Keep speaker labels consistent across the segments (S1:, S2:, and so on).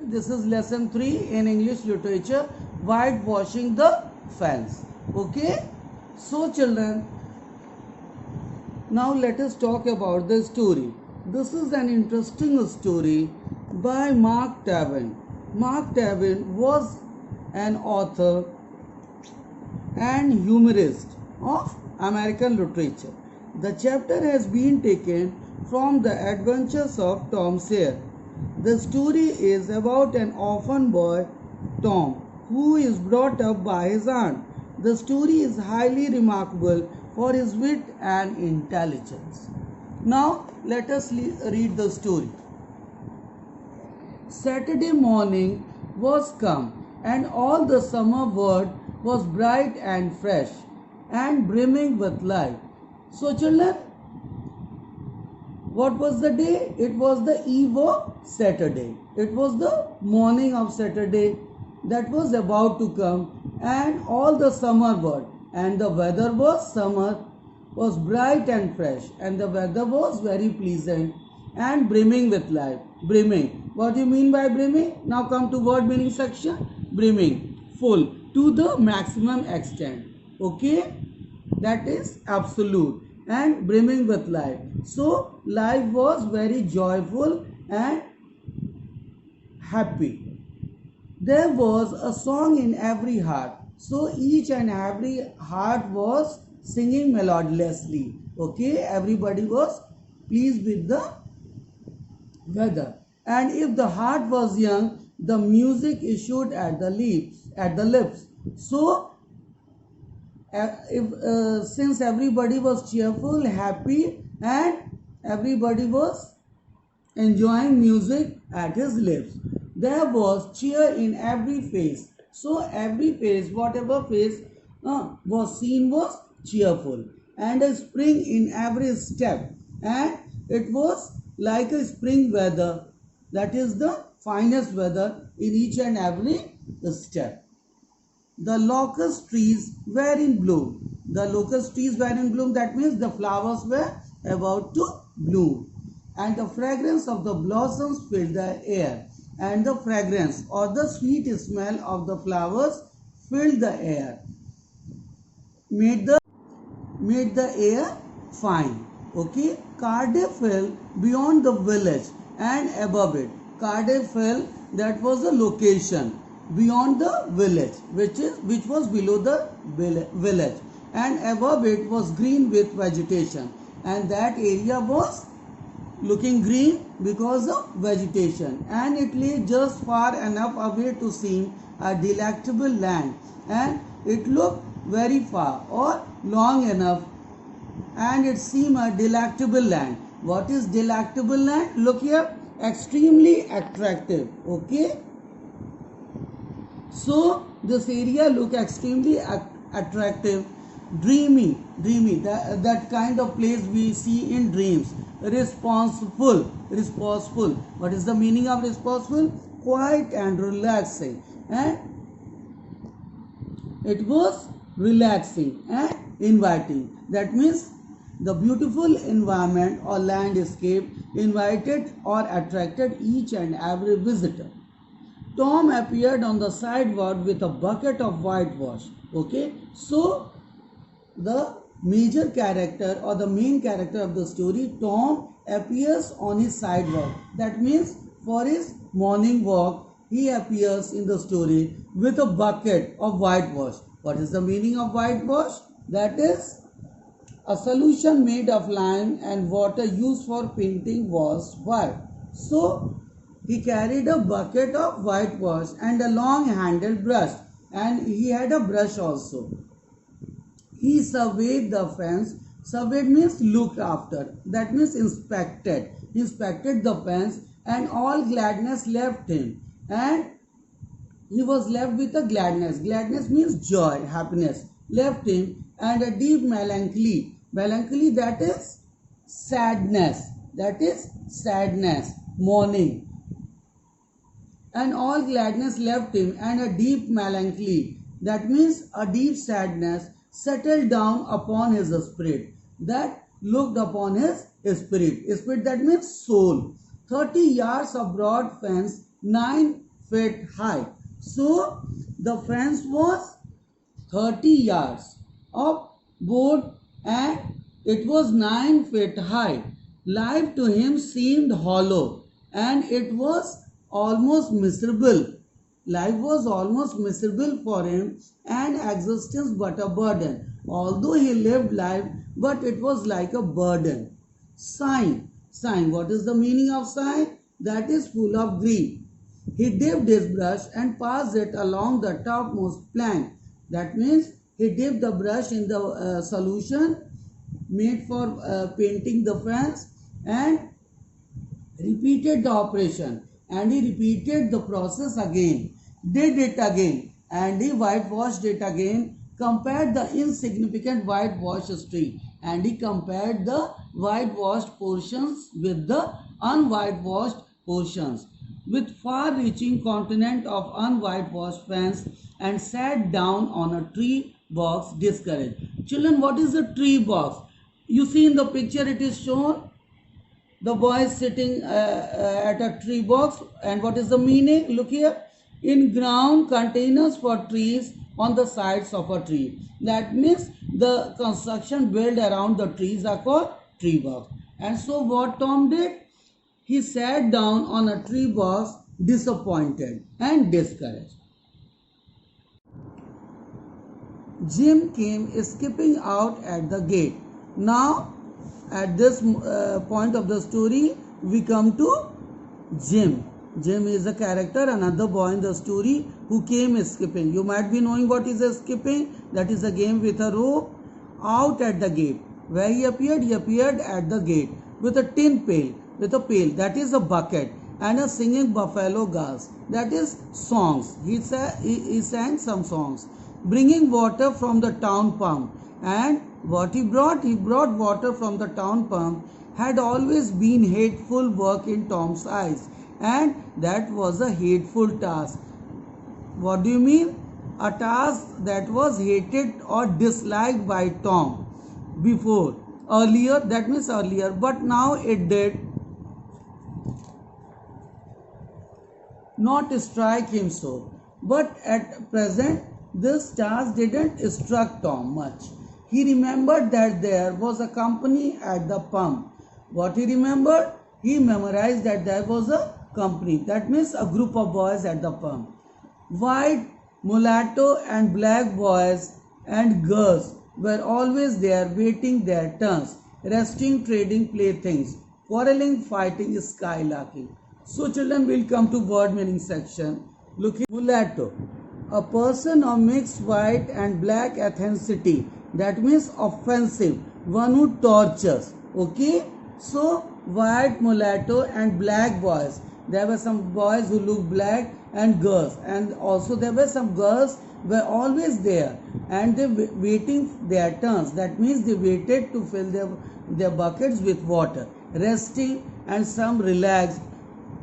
S1: this is lesson 3 in English literature, whitewashing the fence. Okay, so children, now let us talk about the story. This is an interesting story by Mark Twain. Mark Twain was an author and humorist of American literature. The chapter has been taken from the adventures of Tom Sawyer. The story is about an orphan boy, Tom, who is brought up by his aunt. The story is highly remarkable for his wit and intelligence. Now, let us read the story. Saturday morning was come, and all the summer world was bright and fresh and brimming with life. So, children, what was the day? It was the eve of Saturday. It was the morning of Saturday that was about to come, and all the summer world, and the weather was summer, was bright and fresh, and the weather was very pleasant and brimming with life. Brimming. What do you mean by brimming? Now come to word meaning section. Brimming. Full. To the maximum extent. Okay? That is absolute. And brimming with life. So, life was very joyful and happy. There was a song in every heart. So, each and every heart was singing melodiously. Okay? Everybody was pleased with the weather. And if the heart was young, the music issued at the lips. So, since everybody was cheerful, happy, and everybody was enjoying music at his lips, there was cheer in every face. So, every face, whatever face was seen was cheerful, and a spring in every step, and it was like a spring weather. That is the finest weather in each and every step. The locust trees were in bloom. The locust trees were in bloom. That means the flowers were about to bloom. And the fragrance of the blossoms filled the air. And the fragrance or the sweet smell of the flowers filled the air. Made the air fine. Okay. Cardiff Hill beyond the village and above it. Cardiff Hill, that was the location beyond the village, which was below the village, and above it was green with vegetation, and that area was looking green because of vegetation, and it lay just far enough away to seem a delectable land, and it looked very far or long enough, and it seemed a delectable land. What is delectable land? Look here, extremely attractive. Okay. So, this area look extremely attractive, dreamy, that kind of place we see in dreams. Responsible. What is the meaning of responsible? Quiet and relaxing. And it was relaxing and inviting. That means the beautiful environment or landscape invited or attracted each and every visitor. Tom appeared on the sidewalk with a bucket of whitewash. Okay, so the major character or the main character of the story, Tom, appears on his sidewalk. That means for his morning walk, he appears in the story with a bucket of whitewash. What is the meaning of whitewash? That is a solution made of lime and water used for painting walls white. So, he carried a bucket of whitewash and a long handled brush, and he had a brush also. He surveyed the fence. Surveyed means looked after. That means inspected. He inspected the fence, and all gladness left him. And he was left with a gladness. Gladness means joy, happiness. Left him, and a deep melancholy. Melancholy, that is sadness. Mourning. And all gladness left him, and a deep melancholy, that means a deep sadness, settled down upon his spirit. That looked upon his spirit. Spirit, that means soul. 30 yards of broad fence, 9 feet high. So the fence was 30 yards of board and it was 9 feet high. Life to him seemed hollow and it was almost miserable. Life was almost miserable for him and existence but a burden. Although he lived life, but it was like a burden. Sighing. Sighing. What is the meaning of sighing? That is full of grief. He dipped his brush and passed it along the topmost plank. That means he dipped the brush in the solution made for painting the fence and repeated the operation, and he repeated the process again, did it again, and he whitewashed it again, compared the insignificant whitewashed streak, and he compared the whitewashed portions with the unwhitewashed portions, with far-reaching continent of unwhitewashed fence, and sat down on a tree box discouraged. Children, what is a tree box? You see in the picture it is shown the boy is sitting at a tree box, and what is the meaning? Look here. In ground containers for trees on the sides of a tree. That means the construction built around the trees are called tree box. And so what Tom did? He sat down on a tree box disappointed and discouraged. Jim came skipping out at the gate. Now at this point of the story, we come to Jim. Jim is a character, another boy in the story who came skipping. You might be knowing what is a skipping. That is a game with a rope. Out at the gate. Where he appeared at the gate with a tin pail, with a pail, that is a bucket, and a singing buffalo girls, that is songs. He sang some songs, bringing water from the town pump. And what he brought water from the town pump, had always been hateful work in Tom's eyes, and that was a hateful task. What do you mean? A task that was hated or disliked by Tom before, earlier, that means earlier, but now it did not strike him so. But at present, this task didn't struck Tom much. He remembered that there was a company at the pump. What he remembered? He memorized that there was a company. That means a group of boys at the pump. White, mulatto and black boys and girls were always there waiting their turns, resting, trading playthings, quarreling, fighting, skylarking. So children, will come to word meaning section. Look here. Mulatto, a person of mixed white and black ethnicity. That means offensive, one who tortures. Okay, so white, mulatto and black boys. There were some boys who looked black and girls, and also there were some girls were always there and they waiting their turns. That means they waited to fill their buckets with water, resting, and some relaxed,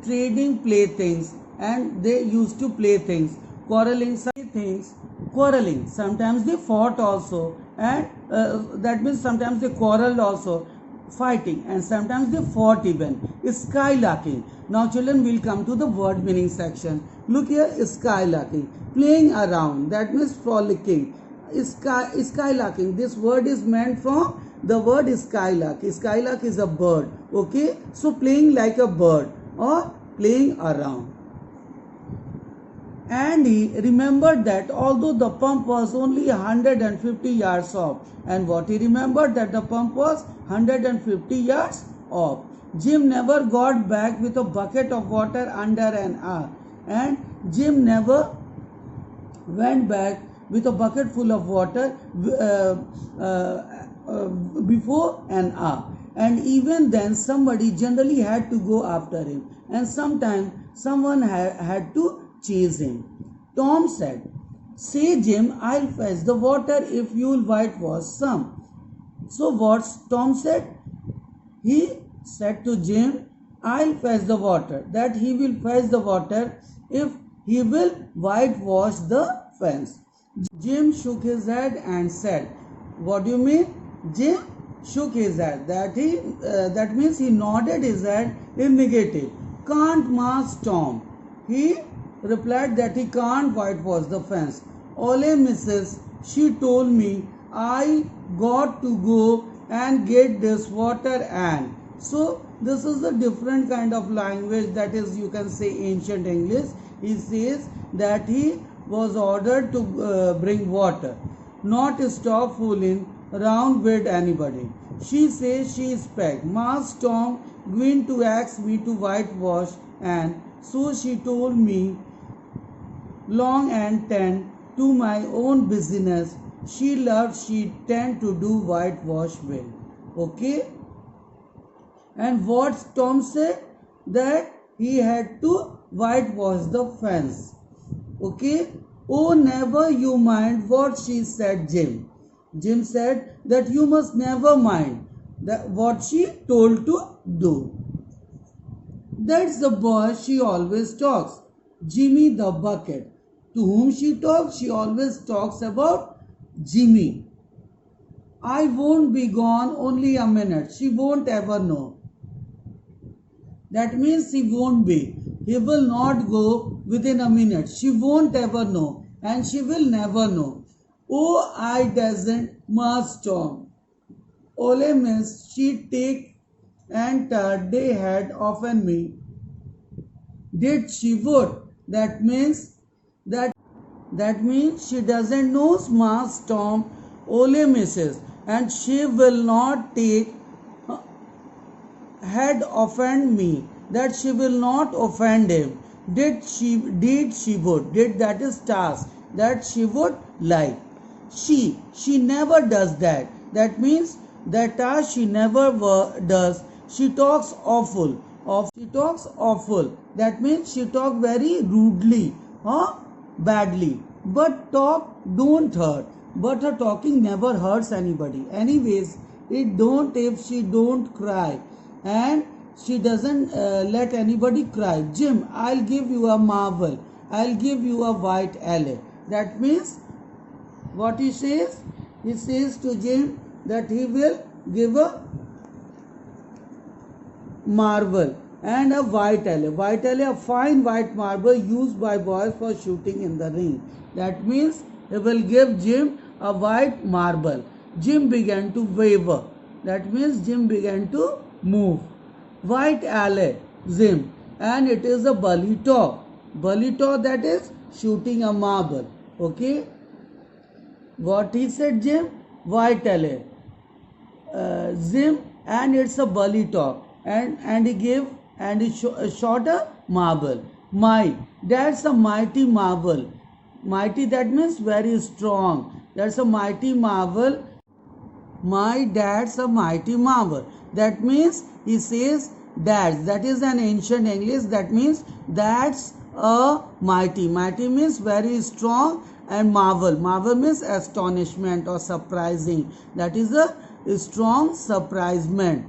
S1: trading playthings, and they used to play things, quarreling quarreling. Sometimes they fought also, and that means sometimes they quarreled also, fighting, and sometimes they fought even. Skylarking. Now children, will come to the word meaning section. Look here, skylarking, playing around, that means frolicking. Skylarking, this word is meant from the word skylark. Skylark is a bird. Okay, so playing like a bird or playing around. And he remembered that although the pump was only 150 yards off, and what he remembered, that the pump was 150 yards off. Jim never got back with a bucket of water under an hour, and Jim never went back with a bucket full of water before an hour. And even then somebody generally had to go after him, and sometimes someone had to chase him. Tom said, "Say Jim, I'll fetch the water if you'll whitewash some." So what Tom said? He said to Jim, "I'll fetch the water," that he will fetch the water if he will whitewash the fence. Jim shook his head and said, "What do you mean?" Jim shook his head. That means he nodded his head in negative. "Can't mask Tom. He replied that he can't whitewash the fence. Ole missus, she told me I got to go and get this water and. So this is a different kind of language, that is, you can say, ancient English. He says that he was ordered to bring water, not stop fooling around with anybody. She says she is packed. Ma's Tom going to ask me to whitewash, and so she told me long and tend to my own business. She loved she tend to do whitewash well. Okay? And what Tom said? That he had to whitewash the fence. Okay? Oh, never you mind what she said, Jim. Jim said that you must never mind that what she told to do. That's the boy she always talks, Jimmy the bucket. To whom she talks? She always talks about Jimmy. I won't be gone only a minute. She won't ever know. That means he won't be. He will not go within a minute. She won't ever know. And she will never know. Oh, I doesn't must Tom. Ole miss, she take and they had often me. Did she would? That means she doesn't know Ma's Tom Ole misses, and she will not take had offend me, that she will not offend him. Did she would, did that is task, that she would like. She never does that. That means that task she never does. She talks awful. She talks awful. That means she talk very rudely or badly. But talk don't hurt. But her talking never hurts anybody. Anyways, it don't if she don't cry. And she doesn't let anybody cry. Jim, I'll give you a marble. I'll give you a white alley. That means what he says? He says to Jim that he will give a marble and a white alley. White alley, a fine white marble used by boys for shooting in the ring. That means he will give Jim a white marble. Jim began to waver. That means Jim began to move. White alley, Jim, and it is a bully talk. Bully talk, that is shooting a marble. Okay. What he said, Jim? White alley, Jim, and it's a bully talk. And he gave and he shot a marble. That's a mighty marble. Mighty, that means very strong. That's a mighty marble. My dad's a mighty marvel. That means he says dad's. That is an ancient English. That means that's a mighty. Mighty means very strong, and marvel. Marvel means astonishment or surprising. That is a strong surprisement.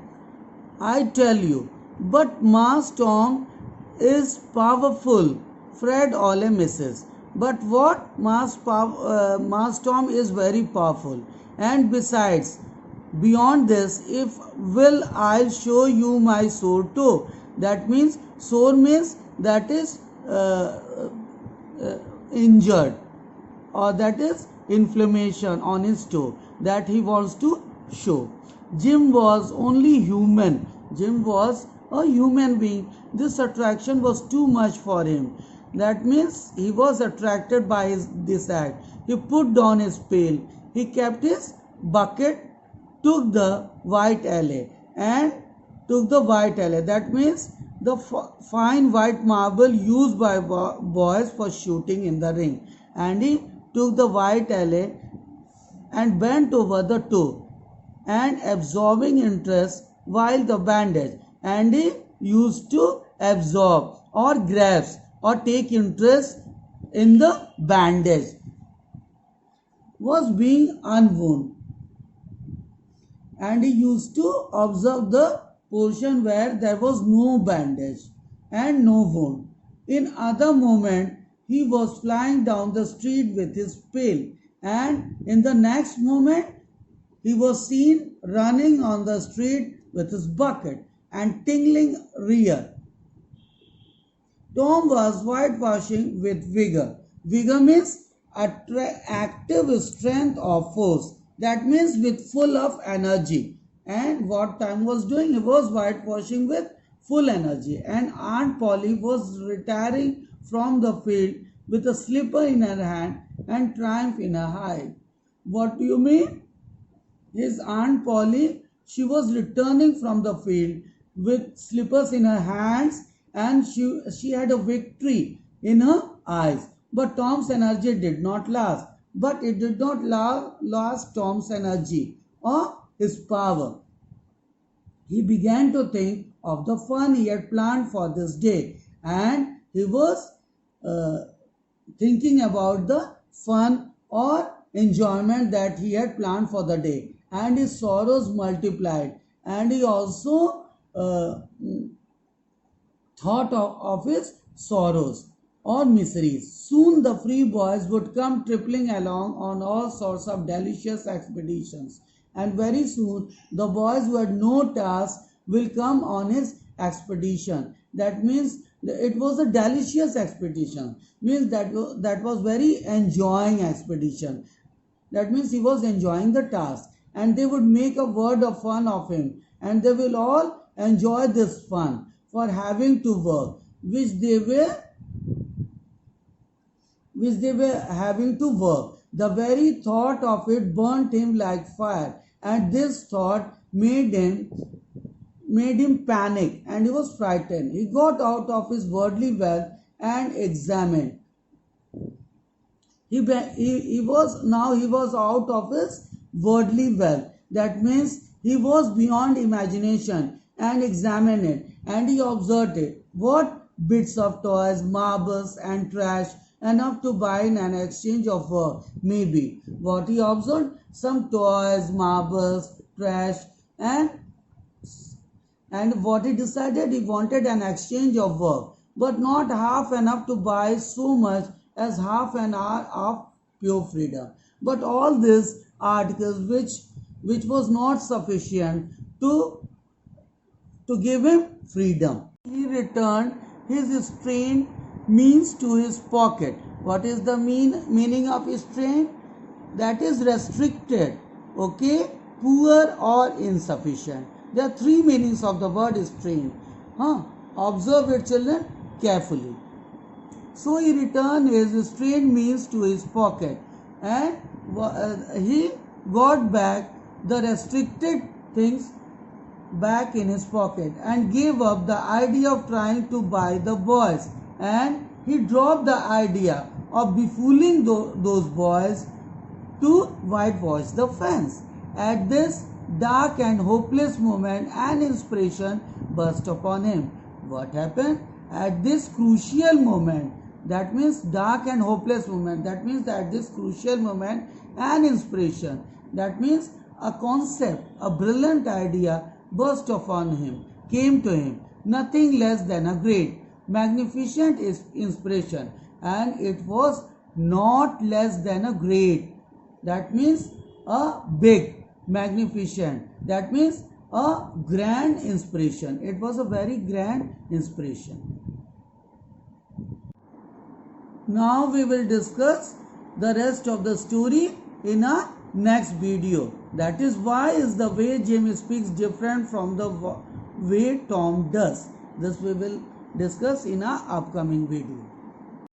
S1: I tell you. But Ma's Tom is powerful. Fred Ole misses. But what? Ma's Tom is very powerful. And besides, beyond this, if will I'll show you my sore toe. That means sore means that is injured, or that is inflammation on his toe that he wants to show. Jim was only human. Jim was a human being. This attraction was too much for him. That means he was attracted by this act. He put down his pail. He kept his bucket, took the white alley, and took the white alley. That means the fine white marble used by boys for shooting in the ring. And he took the white alley and bent over the toe and absorbing interest while the bandage. And he used to absorb or grasp or take interest in the bandage was being unwound, and he used to observe the portion where there was no bandage and no wound. In other moment he was flying down the street with his pail, and in the next moment he was seen running on the street with his bucket and tingling rear. Tom was whitewashing with vigor. Vigor means active strength or force. That means with full of energy. And what Tom was doing? He was whitewashing with full energy. And Aunt Polly was retiring from the field with a slipper in her hand and triumph in her eye. What do you mean? His Aunt Polly, she was returning from the field with slippers in her hands and she had a victory in her eyes. But Tom's energy did not last. But it did not last Tom's energy or his power. He began to think of the fun he had planned for this day, and he was thinking about the fun or enjoyment that he had planned for the day, and his sorrows multiplied, and he also thought of his sorrows or miseries. Soon the three boys would come tripling along on all sorts of delicious expeditions, and very soon the boys who had no task will come on his expedition. That means it was a delicious expedition, means that was very enjoying expedition. That means he was enjoying the task, and they would make a word of fun of him, and they will all enjoy this fun for having to work, which they were having to work. The very thought of it burnt him like fire, and this thought made him panic, and he was frightened. He got out of his worldly wealth and examined. He was out of his worldly wealth. That means he was beyond imagination, and examined it, and he observed it. What bits of toys, marbles, and trash, enough to buy in an exchange of work, maybe. What he observed? Some toys, marbles, trash, and what he decided, he wanted an exchange of work, but not half enough to buy so much as half an hour of pure freedom. But all these articles which was not sufficient to give him freedom. He returned his strained means to his pocket. What is the meaning of strained? That is restricted, okay, poor or insufficient. There are three meanings of the word strained. Observe it, children, carefully. So he returned his strained means to his pocket, and he got back the restricted things back in his pocket, and gave up the idea of trying to buy the boys, and he dropped the idea of befooling those boys to whitewash the fence. At this dark and hopeless moment, an inspiration burst upon him. What happened? At this crucial moment, that means dark and hopeless moment, that means that at this crucial moment, an inspiration, that means a concept, a brilliant idea burst upon him, came to him, nothing less than a great, magnificent inspiration, and it was not less than a great, that means a big, magnificent, that means a grand inspiration. It was a very grand inspiration. Now we will discuss the rest of the story in our next video. That is, why is the way Jim speaks different from the way Tom does. This we will discuss in our upcoming video.